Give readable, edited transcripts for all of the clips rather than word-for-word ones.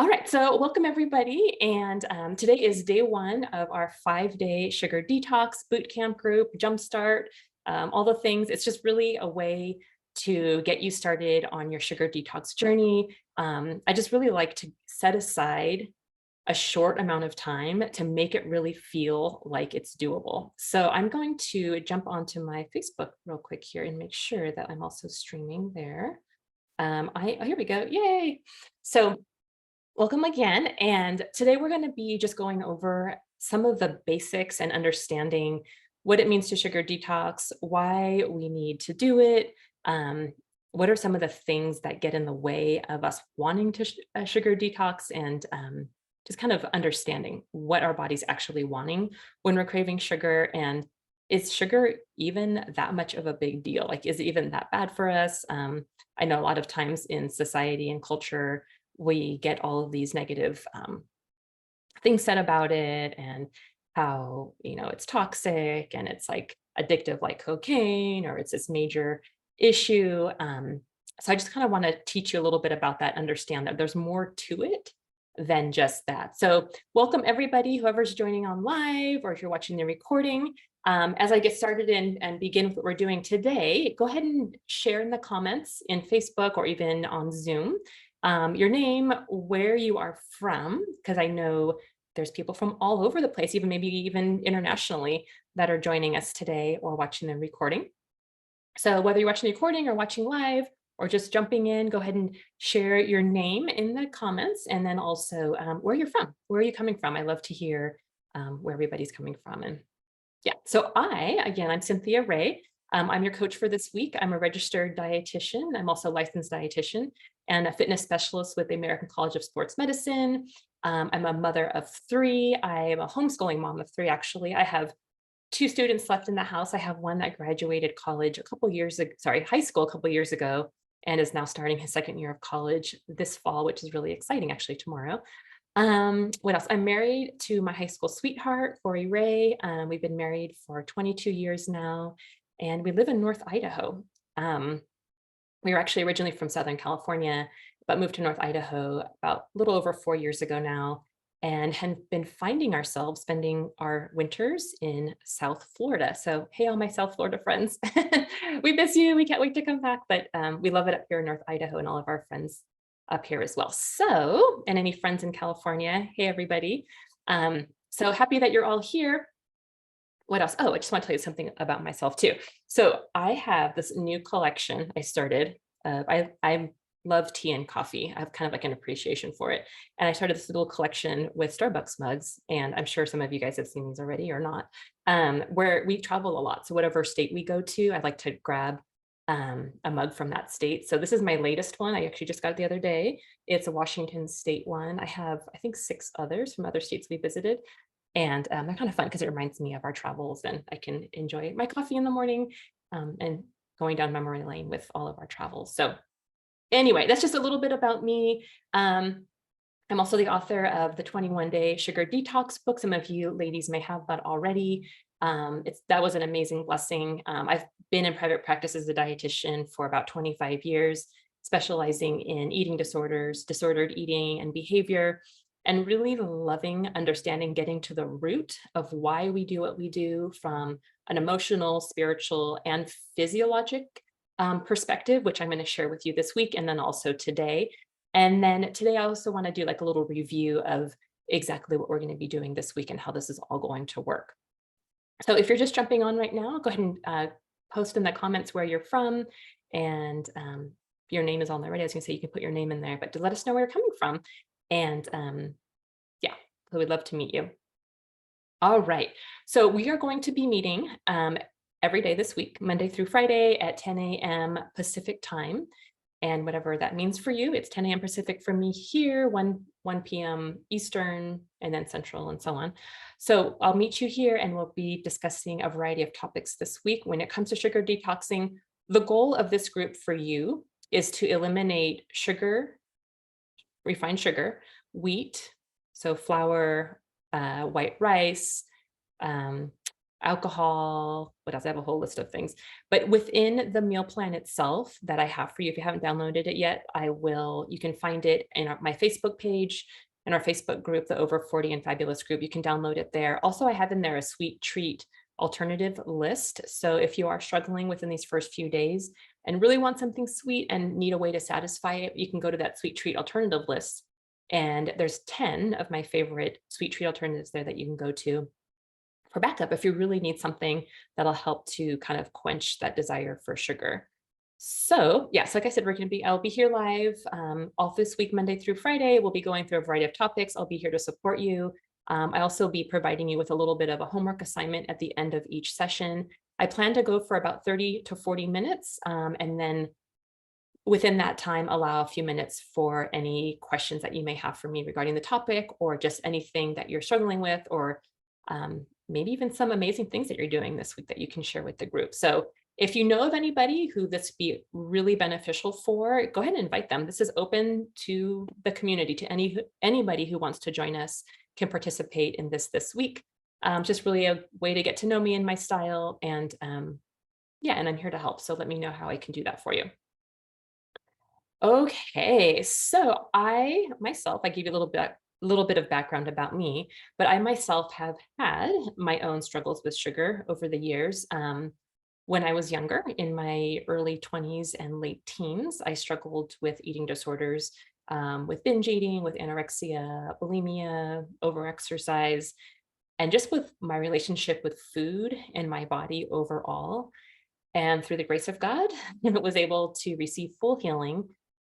All right, so welcome everybody. And today is day one of our 5-day sugar detox bootcamp group, Jumpstart, all the things. It's just really a way to get you started on your sugar detox journey. I just really like to set aside a short amount of time to make it really feel like it's doable. So I'm going to jump onto my Facebook real quick here and make sure that I'm also streaming there. Here we go. Yay. So welcome again. And today we're going to be just going over some of the basics and understanding what it means to sugar detox, why we need to do it, um, what are some of the things that get in the way of us wanting to sugar detox, and just kind of understanding what our body's actually wanting when we're craving sugar. And is sugar even that much of a big deal? Like, is it even that bad for us? I know a lot of times in society and culture, we get all of these negative things said about it, and how, it's toxic and it's like addictive like cocaine, or it's this major issue. So I just kind of want to teach you a little bit about that, understand that there's more to it than just that. So welcome everybody, whoever's joining on live, or if you're watching the recording. As I get started and begin with what we're doing today, go ahead and share in the comments in Facebook or even on Zoom, your name, where you are from, because I know there's people from all over the place, even maybe even internationally, that are joining us today or watching the recording. So whether you're watching the recording or watching live or just jumping in, go ahead and share your name in the comments, and then also where you're from. Where are you coming from? I love to hear where everybody's coming from. And yeah, so I'm Cynthia Ray. I'm your coach for this week. I'm a registered dietitian. I'm also a licensed dietitian and a fitness specialist with the American College of Sports Medicine. I'm a mother of 3. I am a homeschooling mom of 3, actually. I have 2 students left in the house. I have one that graduated college a couple years ago, high school a couple years ago, and is now starting his second year of college this fall, which is really exciting, actually, tomorrow. What else? I'm married to my high school sweetheart, Corey Ray. We've been married for 22 years now, and we live in North Idaho. We were actually originally from Southern California, but moved to North Idaho about a little over 4 years ago now, and have been finding ourselves spending our winters in South Florida. So, hey, all my South Florida friends, we miss you. We can't wait to come back, but we love it up here in North Idaho, and all of our friends up here as well. So, and any friends in California, hey, everybody. So happy that you're all here. What else? Oh, I just want to tell you something about myself too. So I have this new collection I started. I love tea and coffee. I have kind of like an appreciation for it. And I started this little collection with Starbucks mugs. And I'm sure some of you guys have seen these already or not, where we travel a lot. So whatever state we go to, I like to grab a mug from that state. So this is my latest one. I actually just got it the other day. It's a Washington state one. I have, I think, 6 others from other states we visited. And they're kind of fun because it reminds me of our travels, and I can enjoy my coffee in the morning and going down memory lane with all of our travels. So anyway, that's just a little bit about me. I'm also the author of the 21-day sugar detox book. Some of you ladies may have that already. That was an amazing blessing. I've been in private practice as a dietitian for about 25 years, specializing in eating disorders, disordered eating and behavior, and really loving understanding, getting to the root of why we do what we do from an emotional, spiritual, and physiologic perspective, which I'm going to share with you this week and then also today. And then today I also want to do like a little review of exactly what we're going to be doing this week and how this is all going to work. So if you're just jumping on right now, go ahead and post in the comments where you're from, and your name is on there already. I was going to say you can put your name in there, but to let us know where you're coming from. And yeah, we would love to meet you. All right. So we are going to be meeting every day this week, Monday through Friday at 10 a.m. Pacific time. And whatever that means for you, it's 10 a.m. Pacific for me here, 1 p.m. Eastern, and then Central, and so on. So I'll meet you here, and we'll be discussing a variety of topics this week. When it comes to sugar detoxing, the goal of this group for you is to eliminate sugar, refined sugar, wheat, so flour, white rice, alcohol, what else? I have a whole list of things. But within the meal plan itself that I have for you, if you haven't downloaded it yet, you can find it in my Facebook page, in our Facebook group, the Over 40 and Fabulous group. You can download it there. Also, I have in there a sweet treat alternative list. So if you are struggling within these first few days and really want something sweet and need a way to satisfy it, you can go to that sweet treat alternative list. And there's 10 of my favorite sweet treat alternatives there that you can go to for backup if you really need something that'll help to kind of quench that desire for sugar. So yes, like I said, I'll be here live all this week, Monday through Friday. We'll be going through a variety of topics. I'll be here to support you. I also be providing you with a little bit of a homework assignment at the end of each session. I plan to go for about 30 to 40 minutes, and then within that time, allow a few minutes for any questions that you may have for me regarding the topic or just anything that you're struggling with, or maybe even some amazing things that you're doing this week that you can share with the group. So if you know of anybody who this be really beneficial for, go ahead and invite them. This is open to the community, to anybody who wants to join us can participate in this week. Just really a way to get to know me and my style. And yeah, and I'm here to help. So let me know how I can do that for you. Okay, so I myself, I give you a little bit of background about me, but I myself have had my own struggles with sugar over the years. When I was younger, in my early 20s and late teens, I struggled with eating disorders, with binge eating, with anorexia, bulimia, overexercise, and just with my relationship with food and my body overall. And through the grace of God, I was able to receive full healing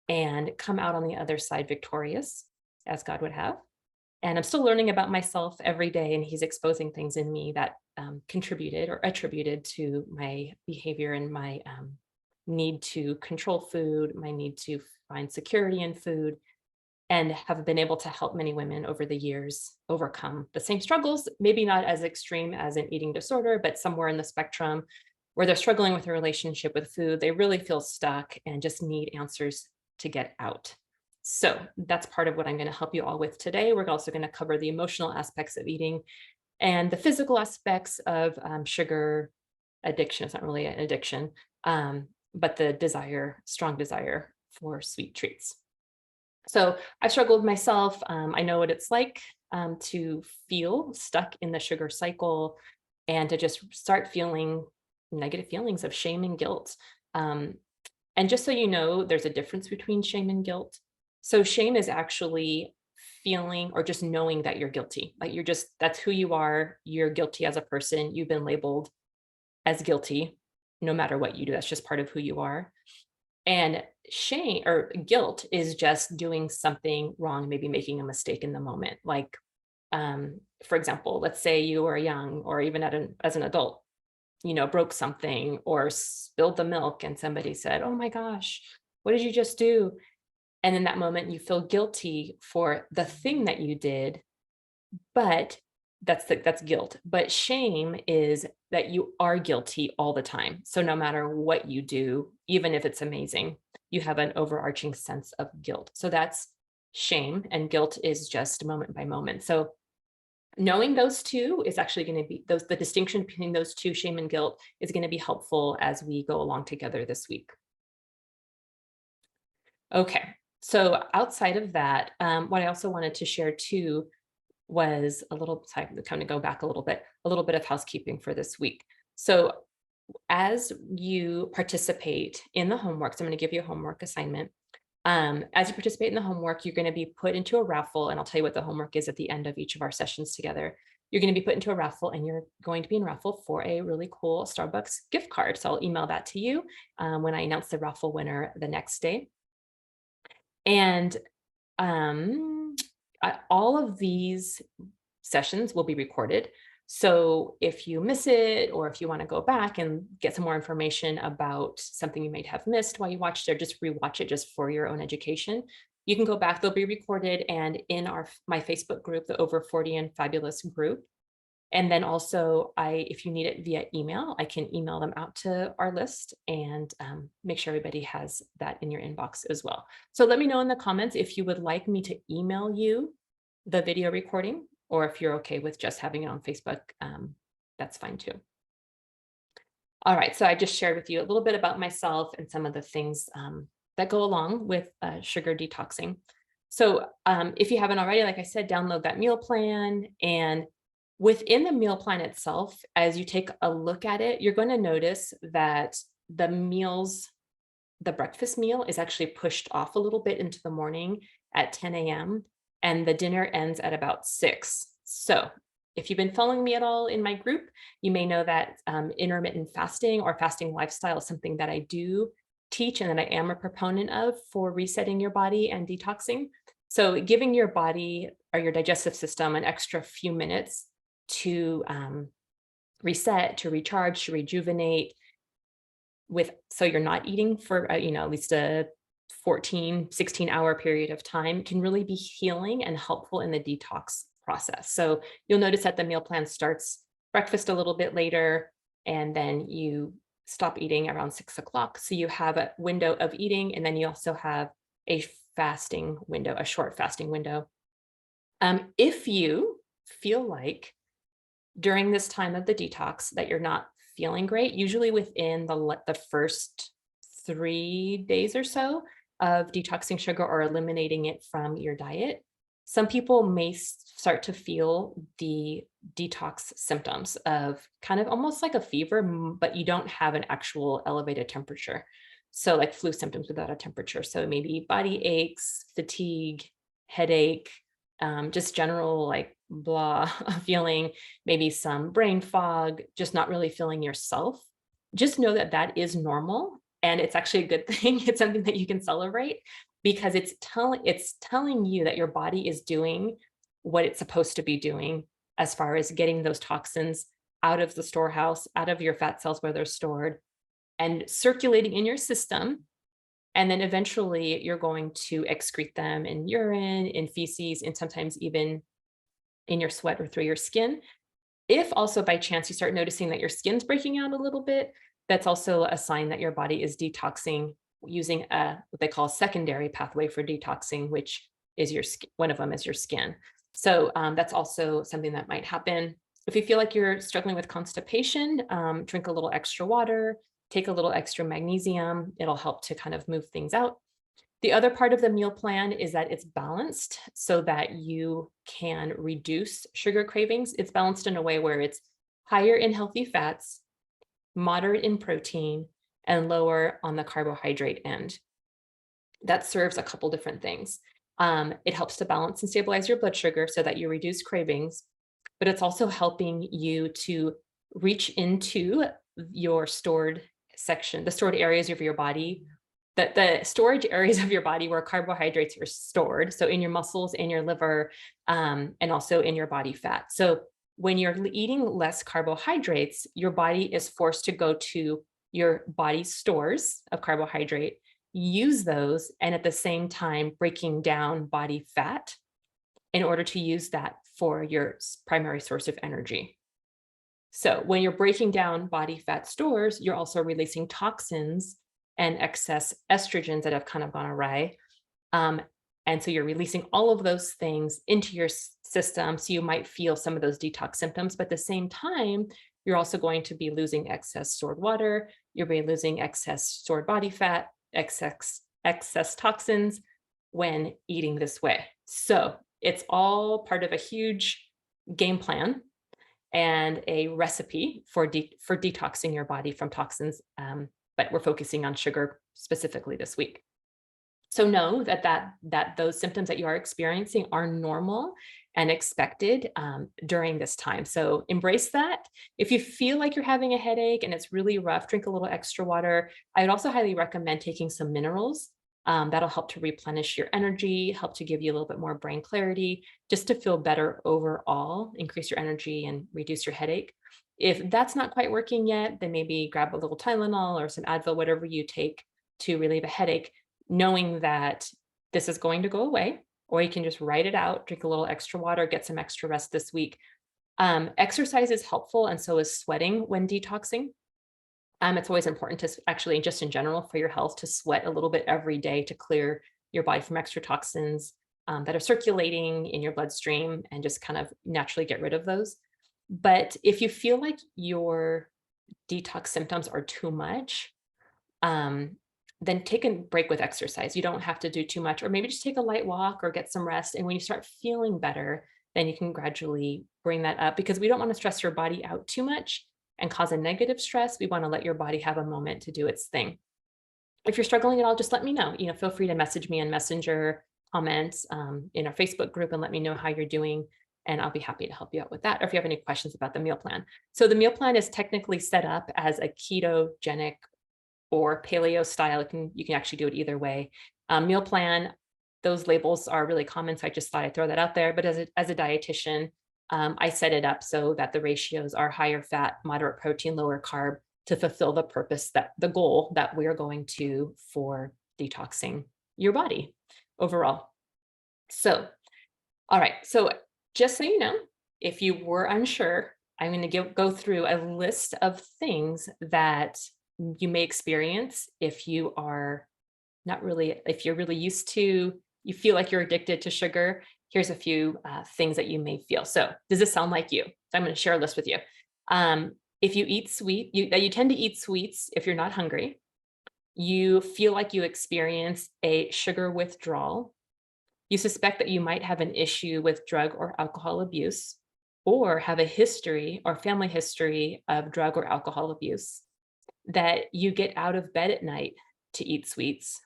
and come out on the other side victorious, as God would have. And I'm still learning about myself every day, and He's exposing things in me that contributed or attributed to my behavior and my need to control food, my need to find security in food, and have been able to help many women over the years overcome the same struggles, maybe not as extreme as an eating disorder, but somewhere in the spectrum where they're struggling with a relationship with food. They really feel stuck and just need answers to get out. So that's part of what I'm going to help you all with today. We're also going to cover the emotional aspects of eating and the physical aspects of sugar addiction. It's not really an addiction, but the strong desire for sweet treats. So I've struggled myself. I know what it's like to feel stuck in the sugar cycle and to just start feeling negative feelings of shame and guilt. And just so you know, there's a difference between shame and guilt. So shame is actually feeling or just knowing that you're guilty. Like that's who you are. You're guilty as a person. You've been labeled as guilty no matter what you do. That's just part of who you are. And shame or guilt is just doing something wrong, maybe making a mistake in the moment. Like, for example, let's say you were young or even as an adult, broke something or spilled the milk and somebody said, "Oh my gosh, what did you just do?" And in that moment, you feel guilty for the thing that you did, but that's guilt. But shame is that you are guilty all the time. So no matter what you do, even if it's amazing, you have an overarching sense of guilt. So that's shame, and guilt is just moment by moment. So knowing those two is actually going to be the distinction between those two, shame and guilt, is going to be helpful as we go along together this week. Okay, so outside of that, what I also wanted to share too was kind of go back a little bit of housekeeping for this week. So as you participate in the homework, so I'm going to give you a homework assignment. As you participate in the homework, you're going to be put into a raffle, and I'll tell you what the homework is at the end of each of our sessions together. You're going to be put into a raffle, and you're going to be in raffle for a really cool Starbucks gift card. So I'll email that to you when I announce the raffle winner the next day. And all of these sessions will be recorded. So if you miss it, or if you want to go back and get some more information about something you might have missed while you watched it, or just rewatch it just for your own education, you can go back. They'll be recorded and in my Facebook group, the Over 40 and Fabulous group. And then also, if you need it via email, I can email them out to our list and make sure everybody has that in your inbox as well. So let me know in the comments if you would like me to email you the video recording, or if you're okay with just having it on Facebook that's fine too. All right, so I just shared with you a little bit about myself and some of the things that go along with sugar detoxing. So if you haven't already, like I said, download that meal plan. And within the meal plan itself, as you take a look at it, you're going to notice that the meals, the breakfast meal is actually pushed off a little bit into the morning at 10 a.m. and the dinner ends at about 6. So if you've been following me at all in my group, you may know that intermittent fasting or fasting lifestyle is something that I do teach and that I am a proponent of for resetting your body and detoxing. So giving your body or your digestive system an extra few minutes to reset, to recharge, to rejuvenate, so you're not eating for at least a 14-16 hour period of time can really be healing and helpful in the detox process. So you'll notice that the meal plan starts breakfast a little bit later, and then you stop eating around 6 o'clock. So you have a window of eating, and then you also have a fasting window, a short fasting window. If you feel like during this time of the detox that you're not feeling great, usually within the first 3 days or so of detoxing sugar or eliminating it from your diet, some people may start to feel the detox symptoms of kind of almost like a fever, but you don't have an actual elevated temperature. So like flu symptoms without a temperature. So maybe body aches, fatigue, headache, just general like blah feeling, maybe some brain fog, just not really feeling yourself. Just know that that is normal and it's actually a good thing. It's something that you can celebrate because it's telling you that your body is doing what it's supposed to be doing as far as getting those toxins out of the storehouse, out of your fat cells where they're stored and circulating in your system. And then eventually you're going to excrete them in urine, in feces, and sometimes even in your sweat or through your skin. If also by chance you start noticing that your skin's breaking out a little bit, that's also a sign that your body is detoxing using what they call a secondary pathway for detoxing, which is your skin. One of them is your skin. So that's also something that might happen. If you feel like you're struggling with constipation, drink a little extra water, take a little extra magnesium. It'll help to kind of move things out. The other part of the meal plan is that it's balanced so that you can reduce sugar cravings. It's balanced in a way where it's higher in healthy fats, moderate in protein, and lower on the carbohydrate end. That serves a couple different things. It helps to balance and stabilize your blood sugar so that you reduce cravings, but it's also helping you to reach into your stored section, the stored areas of your body, the storage areas of your body where carbohydrates are stored. So in your muscles, in your liver, and also in your body fat. So when you're eating less carbohydrates, your body is forced to go to your body's stores of carbohydrate, use those, and at the same time breaking down body fat in order to use that for your primary source of energy. So when you're breaking down body fat stores, you're also releasing toxins and excess estrogens that have kind of gone awry. And so you're releasing all of those things into your system. So you might feel some of those detox symptoms, but at the same time, you're also going to be losing excess stored water. You'll be losing excess stored body fat, excess toxins when eating this way. So it's all part of a huge game plan and a recipe for detoxing your body from toxins. But we're focusing on sugar specifically this week. So know that those symptoms that you are experiencing are normal and expected during this time. So embrace that. If you feel like you're having a headache and it's really rough, drink a little extra water. I would also highly recommend taking some minerals. That'll help to replenish your energy, help to give you a little bit more brain clarity, just to feel better overall, increase your energy and reduce your headache. If that's not quite working yet, then maybe grab a little Tylenol or some Advil, whatever you take to relieve a headache, knowing that this is going to go away, or you can just write it out, drink a little extra water, get some extra rest this week. Exercise is helpful, and so is sweating when detoxing. It's always important to actually, just in general, for your health, to sweat a little bit every day to clear your body from extra toxins that are circulating in your bloodstream and just kind of naturally get rid of those. But if you feel like your detox symptoms are too much, um, then take a break with exercise. You don't have to do too much, or maybe just take a light walk or get some rest. And when you start feeling better, then you can gradually bring that up, because we don't want to stress your body out too much and cause a negative stress. We want to let your body have a moment to do its thing. If you're struggling at all, just let me know. Feel free to message me on Messenger, comments in our Facebook group, and let me know how you're doing. And I'll be happy to help you out with that. Or if you have any questions about the meal plan. So the meal plan is technically set up as a ketogenic or paleo style. You can actually do it either way. Meal plan, those labels are really common, so I just thought I'd throw that out there. But as a dietitian, I set it up so that the ratios are higher fat, moderate protein, lower carb, to fulfill the purpose, that the goal that we're going to for detoxing your body overall. So, all right. So just so you know, if you were unsure, I'm going to go through a list of things that you may experience if you are not really, if you're really used to, you feel like you're addicted to sugar. Here's a few things that you may feel. So does this sound like you? So I'm going to share a list with you. If you eat that you tend to eat sweets if you're not hungry, you feel like you experience a sugar withdrawal, you suspect that you might have an issue with drug or alcohol abuse, or have a history or family history of drug or alcohol abuse, that you get out of bed at night to eat sweets,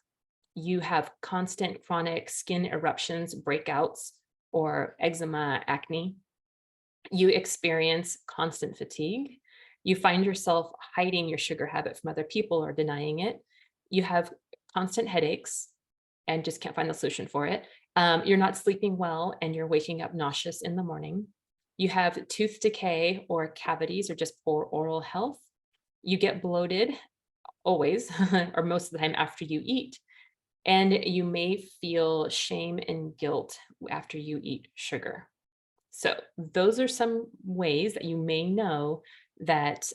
you have constant chronic skin eruptions, breakouts, or eczema, acne, you experience constant fatigue, you find yourself hiding your sugar habit from other people or denying it, you have constant headaches and just can't find the solution for it, you're not sleeping well and you're waking up nauseous in the morning, you have tooth decay or cavities or just poor oral health, you get bloated always or most of the time after you eat, and you may feel shame and guilt after you eat sugar. So those are some ways that you may know that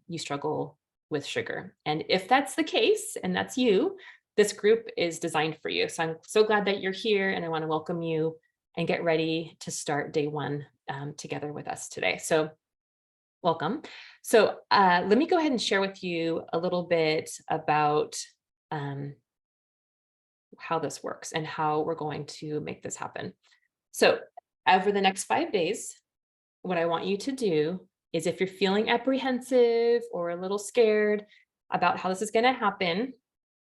you struggle with sugar. And if that's the case, and that's you, this group is designed for you. So I'm so glad that you're here, and I want to welcome you and get ready to start day one together with us today. So welcome. So let me go ahead and share with you a little bit about how this works and how we're going to make this happen. So over the next 5 days, what I want you to do is, if you're feeling apprehensive or a little scared about how this is going to happen,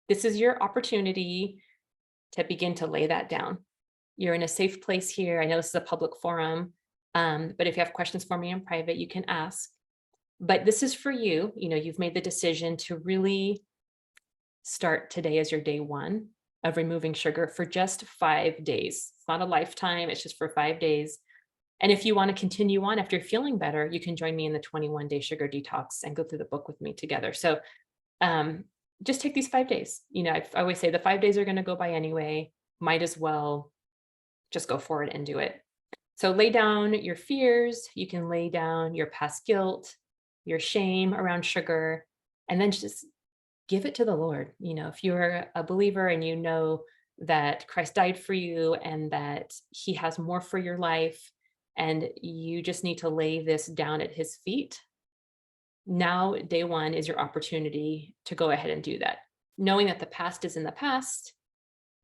this is your opportunity to begin to lay that down. You're in a safe place here. I know this is a public forum, but if you have questions for me in private, you can ask. But this is for you. You've made the decision to really start today as your day one of removing sugar for just 5 days. It's not a lifetime, it's just for 5 days. And if you want to continue on after you're feeling better, you can join me in the 21-day sugar detox and go through the book with me together. So just take these 5 days. I always say the 5 days are going to go by anyway. Might as well just go for it and do it. So lay down your fears. You can lay down your past guilt, your shame around sugar, and then just give it to the Lord. If you're a believer and you know that Christ died for you and that he has more for your life, and you just need to lay this down at his feet, now day one is your opportunity to go ahead and do that. Knowing that the past is in the past,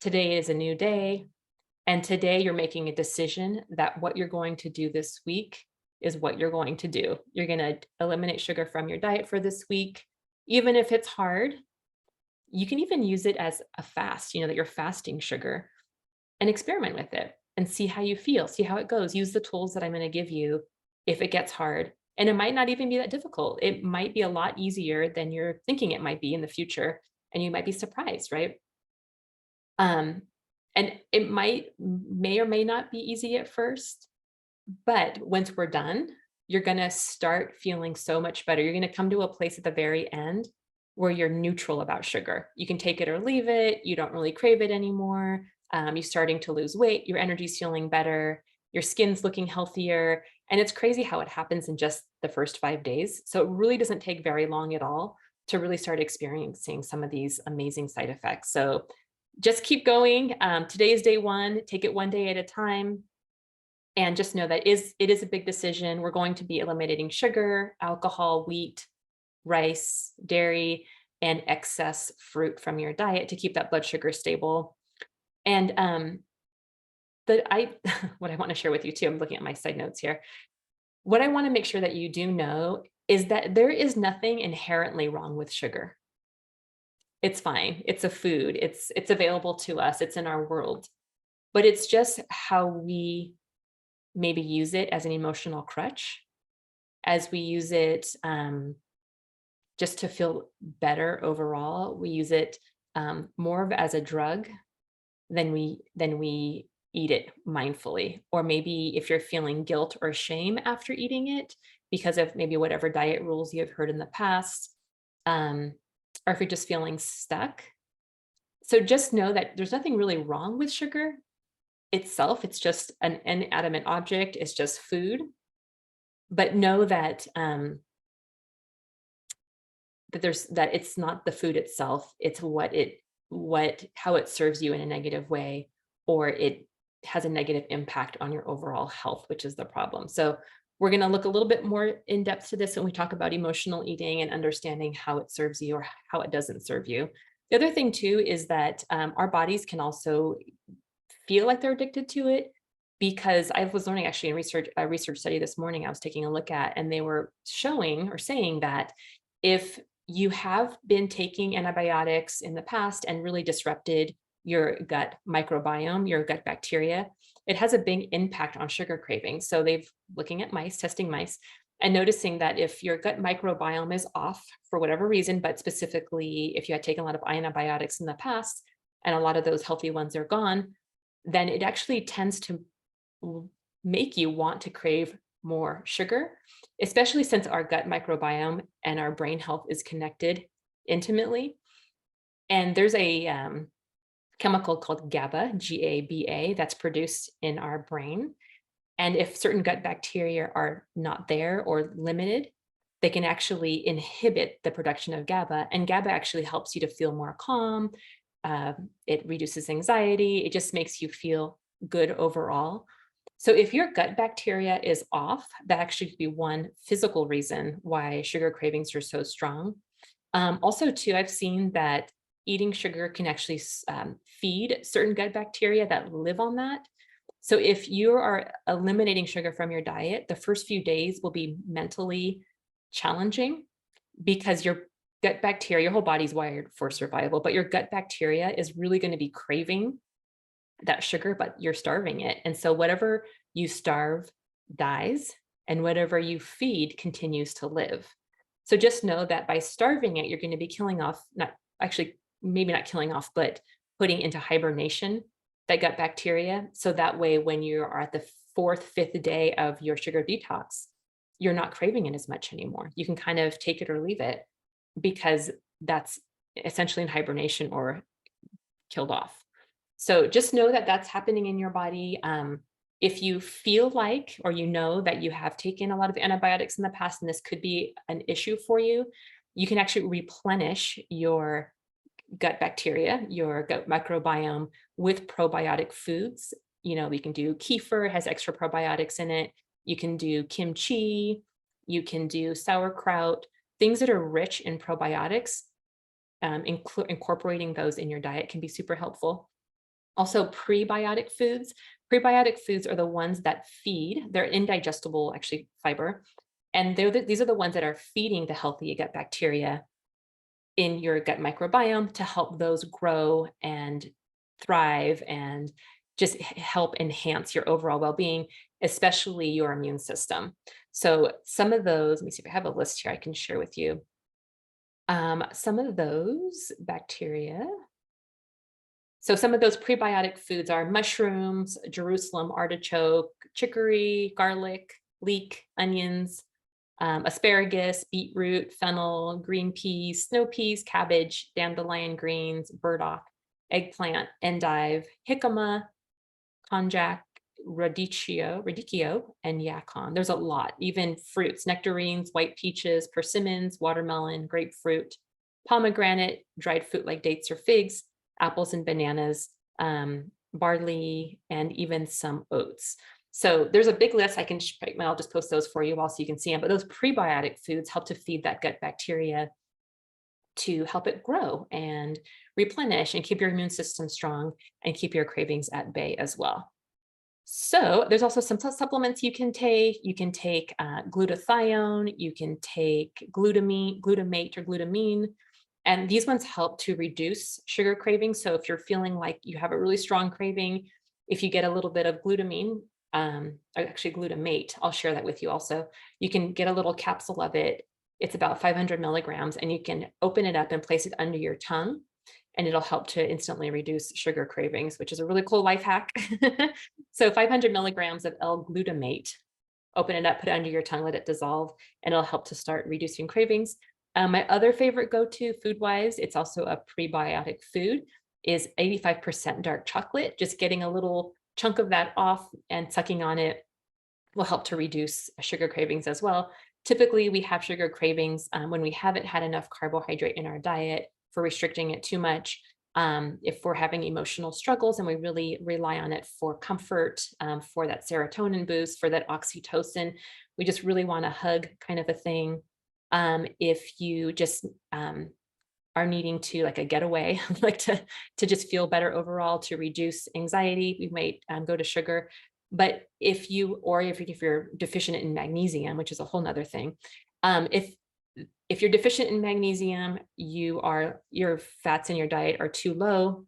today is a new day, and today you're making a decision that what you're going to do this week is what you're going to do. You're going to eliminate sugar from your diet for this week. Even if it's hard, you can even use it as a fast, that you're fasting sugar, and experiment with it and see how you feel, see how it goes. Use the tools that I'm going to give you if it gets hard. And it might not even be that difficult. It might be a lot easier than you're thinking it might be in the future. And you might be surprised, right? And it may or may not be easy at first, but once we're done, you're going to start feeling so much better. You're going to come to a place at the very end where you're neutral about sugar. You can take it or leave it. You don't really crave it anymore. You're starting to lose weight. Your energy's feeling better. Your skin's looking healthier. And it's crazy how it happens in just the first 5 days. So it really doesn't take very long at all to really start experiencing some of these amazing side effects. So just keep going. Today is day one. Take it one day at a time. And just know that it is a big decision. We're going to be eliminating sugar, alcohol, wheat, rice, dairy, and excess fruit from your diet to keep that blood sugar stable. And but I what I want to share with you too, I'm looking at my side notes here. What I want to make sure that you do know is that there is nothing inherently wrong with sugar. It's fine. It's a food. It's available to us. It's in our world. But it's just how we maybe use it as an emotional crutch, as we use it just to feel better overall. We use it more of as a drug than we eat it mindfully. Or maybe if you're feeling guilt or shame after eating it because of maybe whatever diet rules you've heard in the past, um, or if you're just feeling stuck. So just know that there's nothing really wrong with sugar itself. It's just an inanimate object. It's just food. But know that that it's not the food itself. It's what how it serves you in a negative way, or it has a negative impact on your overall health, which is the problem. So we're going to look a little bit more in depth to this when we talk about emotional eating and understanding how it serves you or how it doesn't serve you. The other thing too is that our bodies can also feel like they're addicted to it, because I was learning actually in a research study this morning I was taking a look at, and they were showing or saying that if you have been taking antibiotics in the past and really disrupted your gut microbiome, your gut bacteria, it has a big impact on sugar cravings. So they've looking at mice, testing mice, and noticing that if your gut microbiome is off for whatever reason, but specifically if you had taken a lot of antibiotics in the past and a lot of those healthy ones are gone, then it actually tends to make you want to crave more sugar, especially since our gut microbiome and our brain health is connected intimately. And there's a chemical called GABA, GABA, that's produced in our brain. And if certain gut bacteria are not there or limited, they can actually inhibit the production of GABA. And GABA actually helps you to feel more calm. It reduces anxiety. It just makes you feel good overall. So if your gut bacteria is off, that actually could be one physical reason why sugar cravings are so strong. Also, too, I've seen that eating sugar can actually feed certain gut bacteria that live on that. So if you are eliminating sugar from your diet, the first few days will be mentally challenging because your gut bacteria, your whole body's wired for survival, but your gut bacteria is really going to be craving that sugar, but you're starving it. And so whatever you starve dies, and whatever you feed continues to live. So just know that by starving it, you're going to be killing off, not actually, maybe not killing off, but putting into hibernation that gut bacteria. So that way, when you are at the fourth, fifth day of your sugar detox, you're not craving it as much anymore. You can kind of take it or leave it because that's essentially in hibernation or killed off. So just know that that's happening in your body. If you feel like, or you know that you have taken a lot of antibiotics in the past, and this could be an issue for you, you can actually replenish your gut bacteria, your gut microbiome with probiotic foods. You know, you can do kefir, it has extra probiotics in it. You can do kimchi, you can do sauerkraut, things that are rich in probiotics. Incorporating those in your diet can be super helpful. Also, prebiotic foods. Prebiotic foods are the ones that feed, they're indigestible, actually, fiber. And these are the ones that are feeding the healthy gut bacteria in your gut microbiome to help those grow and thrive and just help enhance your overall well-being, especially your immune system. So some of those, let me see if I have a list here I can share with you. Some of those bacteria. So some of those prebiotic foods are mushrooms, Jerusalem artichoke, chicory, garlic, leek, onions, asparagus, beetroot, fennel, green peas, snow peas, cabbage, dandelion greens, burdock, eggplant, endive, jicama, konjac, radicchio, and yacon. There's a lot, even fruits, nectarines, white peaches, persimmons, watermelon, grapefruit, pomegranate, dried fruit like dates or figs, apples and bananas, barley, and even some oats. So there's a big list. I'll just post those for you all so you can see them. But those prebiotic foods help to feed that gut bacteria to help it grow and replenish and keep your immune system strong and keep your cravings at bay as well. So there's also some supplements you can take. You can take glutathione, you can take glutamate or glutamine, and these ones help to reduce sugar cravings. So if you're feeling like you have a really strong craving, if you get a little bit of glutamine, or actually glutamate, I'll share that with you also. You can get a little capsule of it. It's about 500 milligrams, and you can open it up and place it under your tongue, and it'll help to instantly reduce sugar cravings, which is a really cool life hack. So 500 milligrams of L-glutamate, open it up, put it under your tongue, let it dissolve, and it'll help to start reducing cravings. My other favorite go-to food-wise, it's also a prebiotic food, is 85% dark chocolate. Just getting a little chunk of that off and sucking on it will help to reduce sugar cravings as well. Typically, we have sugar cravings when we haven't had enough carbohydrate in our diet, for restricting it too much. If we're having emotional struggles and we really rely on it for comfort, for that serotonin boost, for that oxytocin, we just really want a hug kind of a thing. If you just are needing to like a getaway, like to just feel better overall, to reduce anxiety, we might go to sugar. But if you're deficient in magnesium, which is a whole nother thing, if you're deficient in magnesium, your fats in your diet are too low,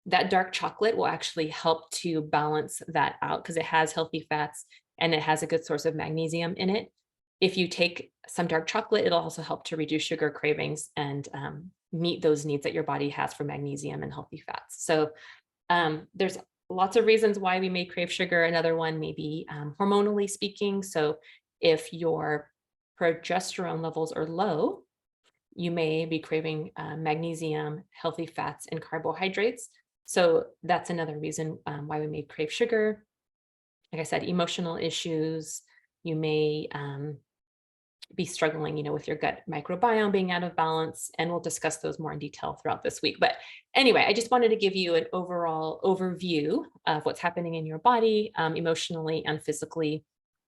that dark chocolate will actually help to balance that out because it has healthy fats and it has a good source of magnesium in it. If you take some dark chocolate, it'll also help to reduce sugar cravings and meet those needs that your body has for magnesium and healthy fats. So there's lots of reasons why we may crave sugar. Another one may be hormonally speaking. So if your progesterone levels are low, you may be craving magnesium, healthy fats, and carbohydrates. So that's another reason why we may crave sugar. Like I said, emotional issues, you may be struggling, with your gut microbiome being out of balance, and we'll discuss those more in detail throughout this week. But anyway, I just wanted to give you an overall overview of what's happening in your body, emotionally and physically,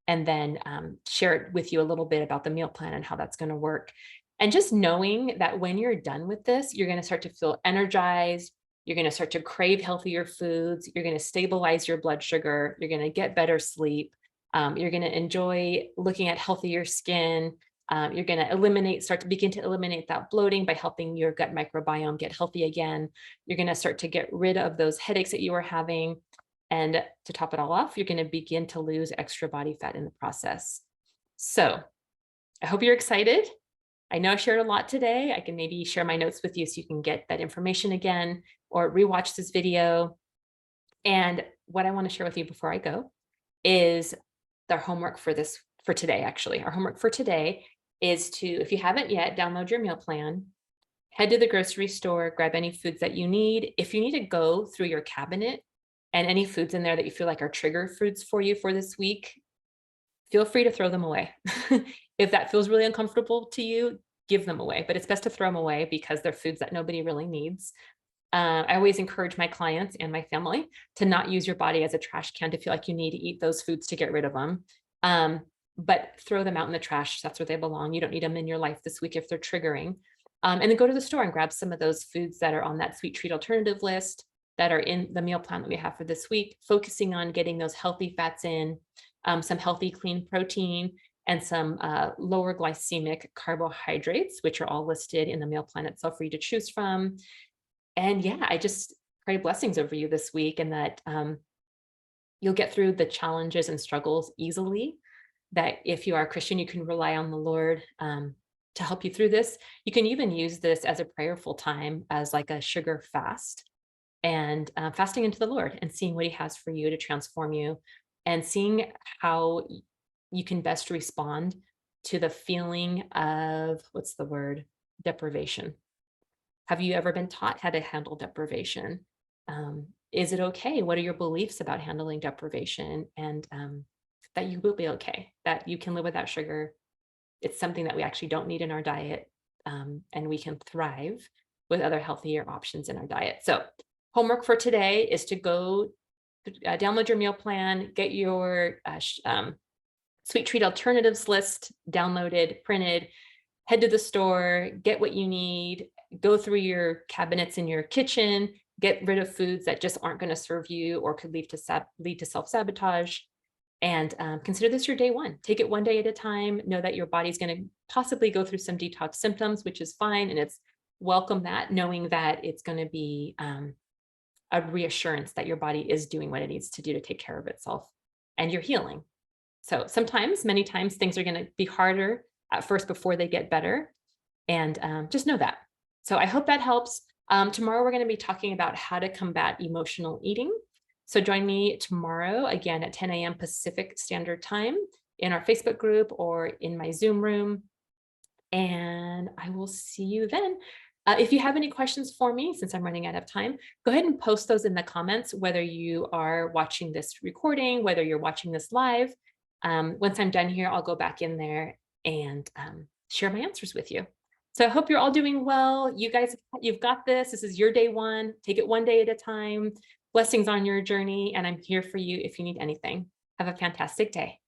and then share with you a little bit about the meal plan and how that's going to work. And just knowing that when you're done with this, you're going to start to feel energized. You're going to start to crave healthier foods. You're going to stabilize your blood sugar. You're going to get better sleep. You're going to enjoy looking at healthier skin. You're going to start to begin to eliminate that bloating by helping your gut microbiome get healthy again. You're going to start to get rid of those headaches that you were having. And to top it all off, you're going to begin to lose extra body fat in the process. So I hope you're excited. I know I shared a lot today. I can maybe share my notes with you so you can get that information again or rewatch this video. And what I want to share with you before I go is our homework for today, actually. Our homework for today is to, if you haven't yet, download your meal plan, head to the grocery store, grab any foods that you need. If you need to go through your cabinet and any foods in there that you feel like are trigger foods for you for this week, feel free to throw them away. If that feels really uncomfortable to you, give them away, but it's best to throw them away because they're foods that nobody really needs. I always encourage my clients and my family to not use your body as a trash can to feel like you need to eat those foods to get rid of them. But throw them out in the trash. That's where they belong. You don't need them in your life this week if they're triggering. And then go to the store and grab some of those foods that are on that sweet treat alternative list that are in the meal plan that we have for this week, focusing on getting those healthy fats in, some healthy, clean protein, and some lower glycemic carbohydrates, which are all listed in the meal plan itself for you to choose from. And yeah, I just pray blessings over you this week and that you'll get through the challenges and struggles easily, that if you are a Christian, you can rely on the Lord to help you through this. You can even use this as a prayerful time, as like a sugar fast, and fasting into the Lord and seeing what he has for you to transform you and seeing how you can best respond to the feeling of, deprivation. Have you ever been taught how to handle deprivation? Is it okay? What are your beliefs about handling deprivation? And that you will be okay, that you can live without sugar. It's something that we actually don't need in our diet, and we can thrive with other healthier options in our diet. So homework for today is to go download your meal plan, get your sweet treat alternatives list downloaded, printed, head to the store, get what you need, go through your cabinets in your kitchen, get rid of foods that just aren't going to serve you or could lead to self-sabotage. And consider this your day one. Take it one day at a time. Know that your body's going to possibly go through some detox symptoms, which is fine. And it's welcome that, knowing that it's going to be a reassurance that your body is doing what it needs to do to take care of itself and you're healing. So sometimes, many times, things are going to be harder at first before they get better. And just know that. So I hope that helps. Tomorrow, we're going to be talking about how to combat emotional eating. So join me tomorrow, again, at 10 a.m. Pacific Standard Time in our Facebook group or in my Zoom room. And I will see you then. If you have any questions for me, since I'm running out of time, go ahead and post those in the comments, whether you are watching this recording, whether you're watching this live. Once I'm done here, I'll go back in there and share my answers with you. So I hope you're all doing well. You guys, you've got this. This is your day one. Take it one day at a time. Blessings on your journey. And I'm here for you if you need anything. Have a fantastic day.